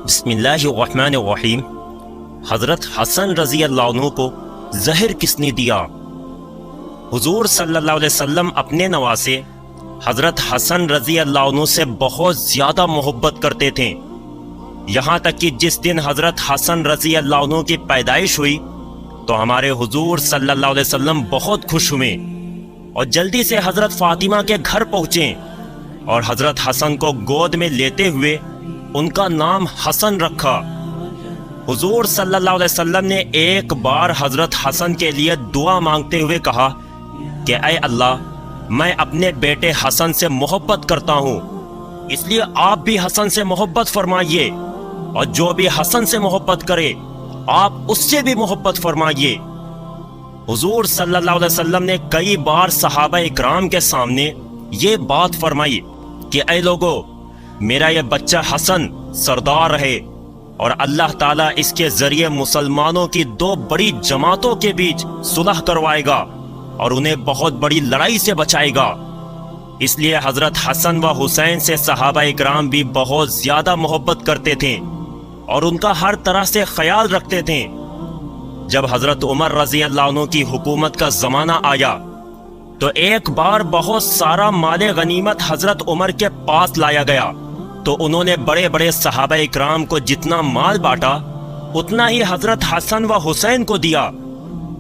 بسم اللہ الرحمن الرحیم۔ حضرت حسن رضی اللہ عنہ کو زہر کس نے دیا؟ حضور صلی اللہ علیہ وسلم اپنے نواسے حضرت حسن رضی اللہ عنہ سے بہت زیادہ محبت کرتے تھے، یہاں تک کہ جس دن حضرت حسن رضی اللہ عنہ کی پیدائش ہوئی تو ہمارے حضور صلی اللہ علیہ وسلم بہت خوش ہوئے اور جلدی سے حضرت فاطمہ کے گھر پہنچے اور حضرت حسن کو گود میں لیتے ہوئے ان کا نام حسن رکھا۔ حضور صلی اللہ علیہ وسلم نے ایک بار حضرت حسن کے لیے دعا مانگتے ہوئے کہا کہ اے اللہ، میں اپنے بیٹے حسن سے محبت کرتا ہوں، اس لیے آپ بھی حسن سے محبت فرمائیے، اور جو بھی حسن سے محبت کرے آپ اس سے بھی محبت فرمائیے۔ حضور صلی اللہ علیہ وسلم نے کئی بار صحابہ اکرام کے سامنے یہ بات فرمائی کہ اے لوگو، میرا یہ بچہ حسن سردار رہے اور اللہ تعالیٰ اس کے ذریعے مسلمانوں کی دو بڑی جماعتوں کے بیچ صلح کروائے گا اور انہیں بہت بڑی لڑائی سے بچائے گا۔ اس لیے حضرت حسن و حسین سے صحابہ اکرام بھی بہت زیادہ محبت کرتے تھے اور ان کا ہر طرح سے خیال رکھتے تھے۔ جب حضرت عمر رضی اللہ عنہ کی حکومت کا زمانہ آیا تو ایک بار بہت سارا مال غنیمت حضرت عمر کے پاس لایا گیا، تو انہوں نے بڑے بڑے صحابہ اکرام کو جتنا مال بانٹا اتنا ہی حضرت حسن و حسین کو دیا۔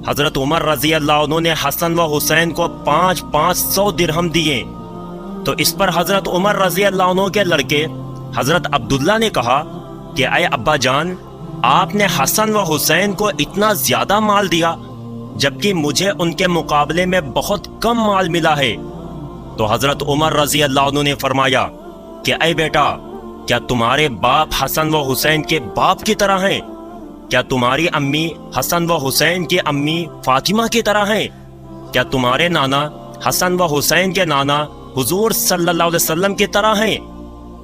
حضرت عمر رضی اللہ عنہ نے حسن و حسین کو 500 درہم دیے، تو اس پر حضرت عمر رضی اللہ عنہ کے لڑکے حضرت عبداللہ نے کہا کہ اے ابا جان، آپ نے حسن و حسین کو اتنا زیادہ مال دیا جبکہ مجھے ان کے مقابلے میں بہت کم مال ملا ہے۔ تو حضرت عمر رضی اللہ عنہ نے فرمایا کہ اے بیٹا، کیا تمہارے باپ حسن و حسین کے باپ کی طرح ہیں؟ کیا تمہاری امی حسن و حسین کی امی فاطمہ کی طرح ہیں؟ کیا تمہارے نانا حسن و حسین کے نانا حضور صلی اللہ علیہ وسلم کی طرح ہیں؟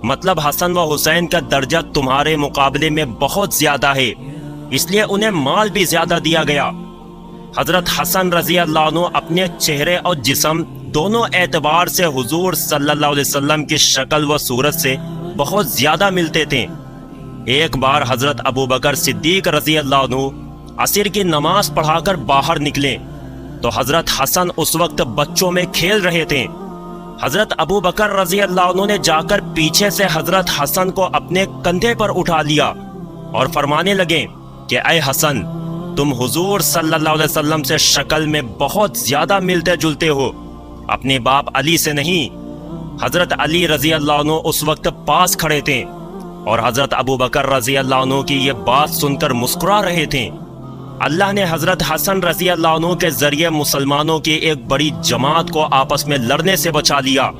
مطلب حسن و حسین کا درجہ تمہارے مقابلے میں بہت زیادہ ہے، اس لیے انہیں مال بھی زیادہ دیا گیا۔ حضرت حسن رضی اللہ عنہ اپنے چہرے اور جسم دونوں اعتبار سے حضور صلی اللہ علیہ وسلم کی شکل و صورت سے بہت زیادہ ملتے تھے۔ ایک بار حضرت ابو بکر صدیق رضی اللہ عنہ عصر کی نماز پڑھا کر باہر نکلے تو حضرت حسن اس وقت بچوں میں کھیل رہے تھے۔ حضرت ابو بکر رضی اللہ عنہ نے جا کر پیچھے سے حضرت حسن کو اپنے کندھے پر اٹھا لیا اور فرمانے لگے کہ اے حسن، تم حضور صلی اللہ علیہ وسلم سے شکل میں بہت زیادہ ملتے جلتے ہو، اپنے باپ علی سے نہیں۔ حضرت علی رضی اللہ عنہ اس وقت پاس کھڑے تھے اور حضرت ابو بکر رضی اللہ عنہ کی یہ بات سن کر مسکرا رہے تھے۔ اللہ نے حضرت حسن رضی اللہ عنہ کے ذریعے مسلمانوں کی ایک بڑی جماعت کو آپس میں لڑنے سے بچا لیا،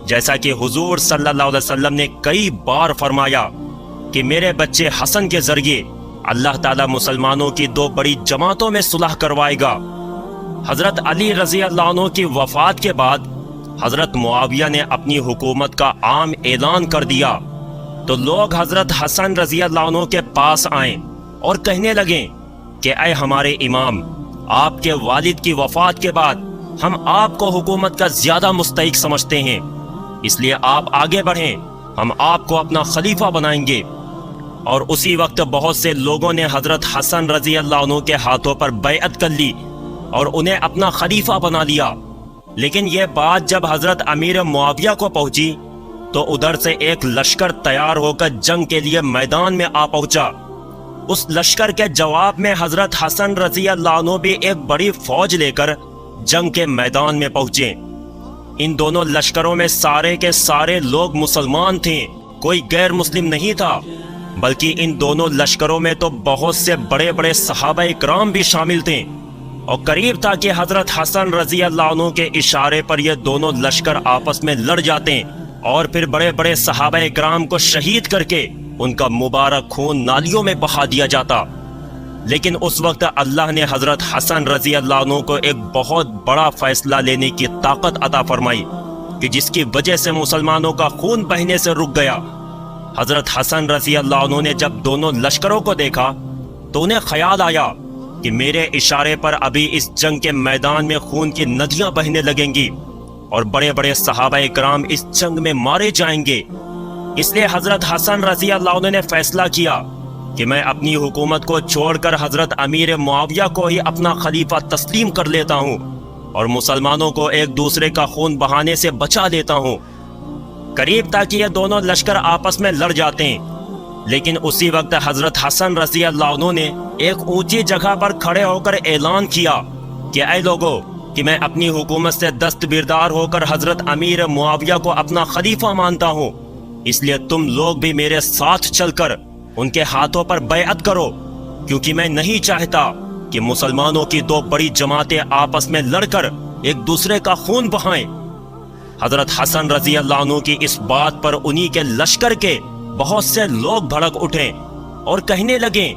جیسا کہ حضور صلی اللہ علیہ وسلم نے کئی بار فرمایا کہ میرے بچے حسن کے ذریعے اللہ تعالیٰ مسلمانوں کی دو بڑی جماعتوں میں صلح کروائے گا۔ حضرت علی رضی اللہ عنہ کی وفات کے بعد حضرت معاویہ نے اپنی حکومت کا عام اعلان کر دیا، تو لوگ حضرت حسن رضی اللہ عنہ کے پاس آئیں اور کہنے لگیں کہ اے ہمارے امام، آپ کے والد کی وفات کے بعد ہم آپ کو حکومت کا زیادہ مستحق سمجھتے ہیں، اس لیے آپ آگے بڑھیں، ہم آپ کو اپنا خلیفہ بنائیں گے۔ اور اسی وقت بہت سے لوگوں نے حضرت حسن رضی اللہ عنہ کے ہاتھوں پر بیعت کر لی اور انہیں اپنا خلیفہ بنا لیا۔ لیکن یہ بات جب حضرت امیر معاویہ کو پہنچی تو ادھر سے ایک لشکر تیار ہو کر جنگ کے لیے میدان میں آ پہنچا۔ اس لشکر کے جواب میں حضرت حسن رضی اللہ عنہ بھی ایک بڑی فوج لے کر جنگ کے میدان میں پہنچے۔ ان دونوں لشکروں میں سارے کے سارے لوگ مسلمان تھے، کوئی غیر مسلم نہیں تھا، بلکہ ان دونوں لشکروں میں تو بہت سے بڑے بڑے صحابہ اکرام بھی شامل تھے، اور قریب تھا کہ حضرت حسن رضی اللہ عنہ کے اشارے پر یہ دونوں لشکر آپس میں لڑ جاتے اور پھر بڑے بڑے صحابہ اکرام کو شہید کر کے ان کا مبارک خون نالیوں میں بہا دیا جاتا۔ لیکن اس وقت اللہ نے حضرت حسن رضی اللہ عنہ کو ایک بہت بڑا فیصلہ لینے کی طاقت عطا فرمائی کہ جس کی وجہ سے مسلمانوں کا خون بہنے سے رک گیا۔ حضرت حسن رضی اللہ عنہ نے جب دونوں لشکروں کو دیکھا تو انہیں خیال آیا کہ میرے اشارے پر ابھی اس جنگ کے میدان میں خون کی ندیاں بہنے لگیں گی اور بڑے بڑے صحابہ اکرام اس جنگ میں مارے جائیں گے۔ اس لیے حضرت حسن رضی اللہ عنہ نے فیصلہ کیا کہ میں اپنی حکومت کو چھوڑ کر حضرت امیر معاویہ کو ہی اپنا خلیفہ تسلیم کر لیتا ہوں اور مسلمانوں کو ایک دوسرے کا خون بہانے سے بچا لیتا ہوں۔ قریب تھا کہ یہ دونوں لشکر آپس میں لڑ جاتے ہیں، لیکن اسی وقت حضرت حسن رضی اللہ عنہ نے ایک اونچی جگہ پر کھڑے ہو کر اعلان کیا کہ اے لوگو، کہ میں اپنی حکومت سے دستبردار ہو کر حضرت امیر معاویہ کو اپنا خلیفہ مانتا ہوں، اس لیے تم لوگ بھی میرے ساتھ چل کر ان کے ہاتھوں پر بیعت کرو، کیونکہ میں نہیں چاہتا کہ مسلمانوں کی دو بڑی جماعتیں آپس میں لڑ کر ایک دوسرے کا خون بہائیں۔ حضرت حسن رضی اللہ عنہ کی اس بات پر انہی کے لشکر کے بہت سے لوگ بھڑک اٹھے اور کہنے لگے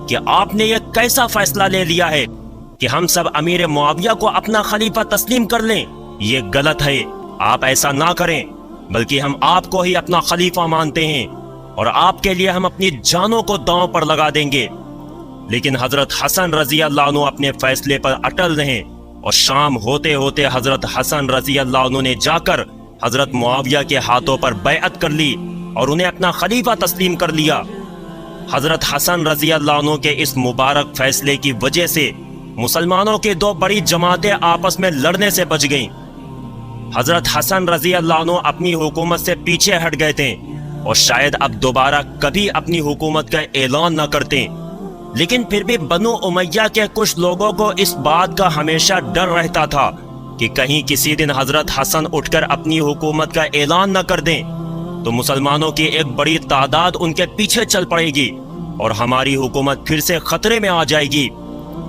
کہ آپ نے یہ کیسا فیصلہ لے لیا ہے کہ ہم سب امیر معاویہ کو اپنا خلیفہ تسلیم کر لیں؟ یہ غلط ہے، آپ ایسا نہ کریں، بلکہ ہم آپ کو ہی اپنا خلیفہ مانتے ہیں اور آپ کے لیے ہم اپنی جانوں کو داؤں پر لگا دیں گے۔ لیکن حضرت حسن رضی اللہ عنہ اپنے فیصلے پر اٹل رہے اور شام ہوتے ہوتے حضرت حسن رضی اللہ عنہ نے جا کر حضرت معاویہ کے ہاتھوں پر بیعت کر لی اور انہیں اپنا خلیفہ تسلیم کر لیا۔ حضرت حسن رضی اللہ عنہ کے اس مبارک فیصلے کی وجہ سے مسلمانوں کی دو بڑی جماعتیں آپس میں لڑنے سے بچ گئیں۔ حضرت حسن رضی اللہ عنہ اپنی حکومت سے پیچھے ہٹ گئے تھے اور شاید اب دوبارہ کبھی اپنی حکومت کا اعلان نہ کرتے، لیکن پھر بھی بنو امیہ کے کچھ لوگوں کو اس بات کا ہمیشہ ڈر رہتا تھا کہ کہیں کسی دن حضرت حسن اٹھ کر اپنی حکومت کا اعلان نہ کر دیں تو مسلمانوں کی ایک بڑی تعداد ان کے پیچھے چل پڑے گی اور ہماری حکومت پھر سے خطرے میں آ جائے گی۔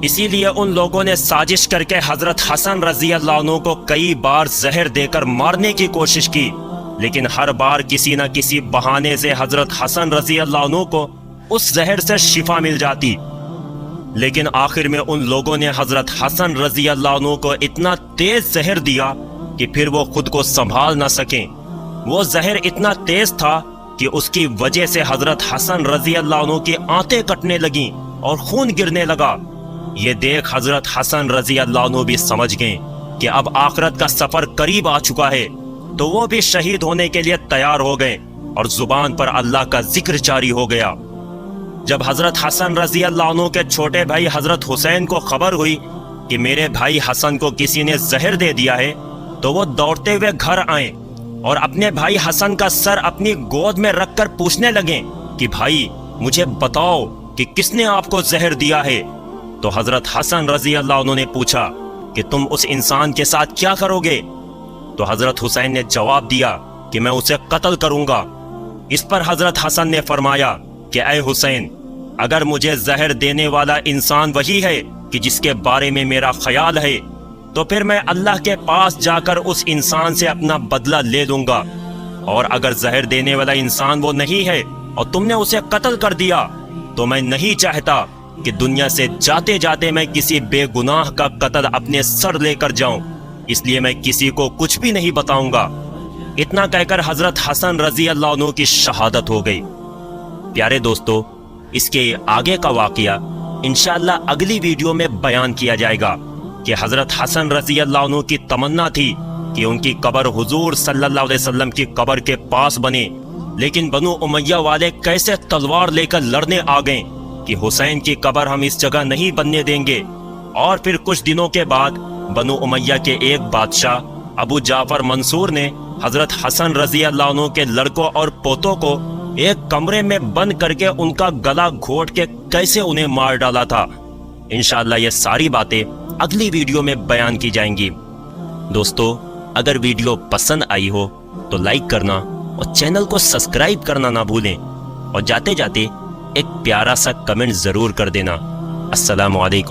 اسی لیے ان لوگوں نے سازش کر کے حضرت حسن رضی اللہ عنہ کو کئی بار زہر دے کر مارنے کی کوشش کی، لیکن ہر بار کسی نہ کسی بہانے سے حضرت حسن رضی اللہ عنہ کو اس زہر سے شفا مل جاتی۔ لیکن آخر میں ان لوگوں نے حضرت حسن رضی اللہ عنہ کو اتنا تیز زہر دیا کہ پھر وہ خود کو سنبھال نہ سکیں۔ وہ زہر اتنا تیز تھا کہ اس کی وجہ سے حضرت حسن رضی اللہ عنہ کی آنتیں کٹنے لگیں اور خون گرنے لگا۔ یہ دیکھ حضرت حسن رضی اللہ عنہ بھی سمجھ گئے کہ اب آخرت کا سفر قریب آ چکا ہے، تو وہ بھی شہید ہونے کے لیے تیار ہو گئے اور زبان پر اللہ کا ذکر جاری ہو گیا۔ جب حضرت حسن رضی اللہ عنہ کے چھوٹے بھائی حضرت حسین کو خبر ہوئی کہ میرے بھائی حسن کو کسی نے زہر دے دیا ہے، تو وہ دوڑتے ہوئے گھر آئے اور اپنے بھائی حسن کا سر اپنی گود میں رکھ کر پوچھنے لگے کہ بھائی مجھے بتاؤ کہ کس نے آپ کو زہر دیا ہے؟ تو حضرت حسن رضی اللہ عنہ نے پوچھا کہ تم اس انسان کے ساتھ کیا کرو گے؟ تو حضرت حسین نے جواب دیا کہ میں اسے قتل کروں گا۔ اس پر حضرت حسن نے فرمایا کہ اے حسین، اگر مجھے زہر دینے والا انسان وہی ہے کہ جس کے بارے میں میرا خیال ہے، تو پھر میں اللہ کے پاس جا کر اس انسان سے اپنا بدلہ لے لوں گا، اور اگر زہر دینے والا انسان وہ نہیں ہے اور تم نے اسے قتل کر دیا، تو میں نہیں چاہتا کہ دنیا سے جاتے جاتے میں کسی بے گناہ کا قتل اپنے سر لے کر جاؤں، اس لیے میں کسی کو کچھ بھی نہیں بتاؤں گا۔ اتنا کہہ کر حضرت حسن رضی اللہ عنہ کی شہادت ہو گئی۔ پیارے دوستو، اس کے آگے کا واقعہ انشاءاللہ اگلی ویڈیو میں بیان کیا جائے گا کہ حضرت حسن رضی اللہ عنہ کی تمنا تھی کہ ان کی قبر حضور صلی اللہ علیہ وسلم کی قبر کے پاس بنے، لیکن بنو امیہ والے کیسے تلوار لے کر لڑنے آ گئے کہ حسین کی قبر ہم اس جگہ نہیں بننے دیں گے۔ اور پھر کچھ دنوں کے بعد بنو امیہ کے ایک بادشاہ ابو جعفر منصور نے حضرت حسن رضی اللہ عنہ کے لڑکوں اور پوتوں کو ایک کمرے میں بند کر کے ان کا گلا گھونٹ کے کیسے انہیں مار ڈالا تھا۔ انشاءاللہ یہ ساری باتیں اگلی ویڈیو میں بیان کی جائیں گی۔ دوستو، اگر ویڈیو پسند آئی ہو تو لائک کرنا اور چینل کو سبسکرائب کرنا نہ بھولیں، اور جاتے جاتے ایک پیارا سا کمنٹ ضرور کر دینا۔ السلام علیکم۔